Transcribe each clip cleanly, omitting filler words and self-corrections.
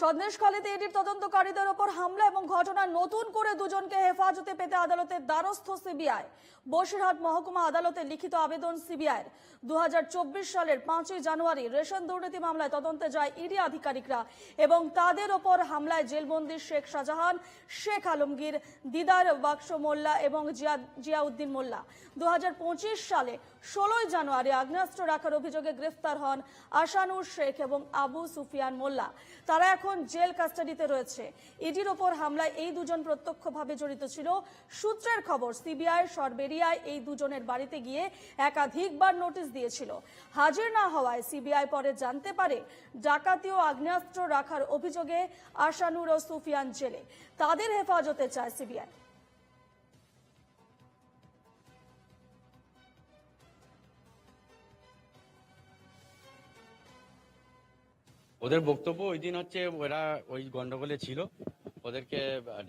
সন্দেশখালীতে ইডির তদন্তকারীদের ওপর হামলা এবং ঘটনায় নতুন করে দুজনকে হেফাজতে পেতে আদালতের দ্বারস্থ সিবিআই। বসিরহাট মহকুমা আদালতে লিখিত আবেদন সিবিআইয়ের। 2024 সালের 5ই জানুয়ারি রেশন দুর্নীতি মামলায় তদন্তে যায় ইডি আধিকারিকরা এবং তাদের ওপর হামলায় জেলবন্দি শেখ শাহজাহান, শেখ আলমগীর, দিদার বাক্স মোল্লা এবং জিয়াউদ্দিন মোল্লা। 2025 সালে 16ই জানুয়ারি আগ্নেয়াস্ত্র রাখার অভিযোগে গ্রেফতার হন আসানুর শেখ এবং আবু সুফিয়ান মোল্লা। তারা এখন জেল কাস্টাডিতে রয়েছে। ইডির ওপর হামলায় এই দুজন প্রত্যক্ষভাবে জড়িত ছিল। সূত্রের খবর, সিবিআই সরবেরিয়ায় এই দুজনের বাড়িতে গিয়ে একাধিকবার নোটিশ দিয়েছিল। হাজির না হওয়ায় সিবিআই পরে জানতে পারে ডাকাতি ও আগ্নেয়াস্ত্র রাখার অভিযোগে আসানুর ও সুফিয়ান জেলে। তাদের হেফাজতে চায় সিবিআই। ওদের বক্তব্য ওই দিন হচ্ছে ওরা ওই গন্ডগোলে ছিল, ওদেরকে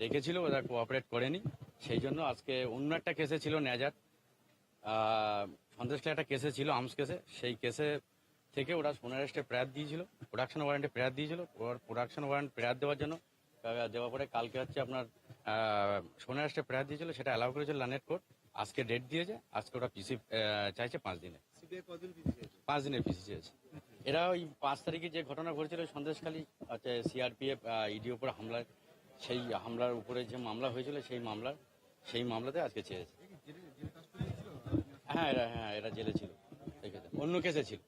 ডেকেছিল, ওরা কোঅপারেট করেনি, সেই জন্য আজকে অন্য একটা কেসে ছিল নেজার সন্দেশখালী একটা কেসে ছিল, আর্মস কেসে, সেই কেসে থেকে ওরা সোনার অ্যারেস্টে প্রেয়ার দিয়েছিল, প্রোডাকশন ওয়ারেন্টে প্রেয়ার দিয়েছিল। ওর প্রোডাকশন ওয়ারেন্ট প্রেয়ার দেওয়ার জন্য দেওয়ার পরে কালকে হচ্ছে আপনার সোনার অ্যারেস্টে প্রেয়ার দিয়েছিল, সেটা অ্যালাউ করেছিল লানেট কোর্ট। আজকে ডেট দিয়েছে, আজকে ওরা পিসি চাইছে 5 দিনে, 5 দিনের পিসি চেয়েছে। এরা ওই 5 তারিখে যে ঘটনা ঘটেছিল সন্দেশখালী হচ্ছে সিআরপিএফ ইডির উপর হামলার, সেই হামলার উপরে যে মামলা হয়েছিল সেই মামলাতে আজকে চেয়েছে। হ্যাঁ এরা জেলে ছিল, অন্য কেসে ছিল।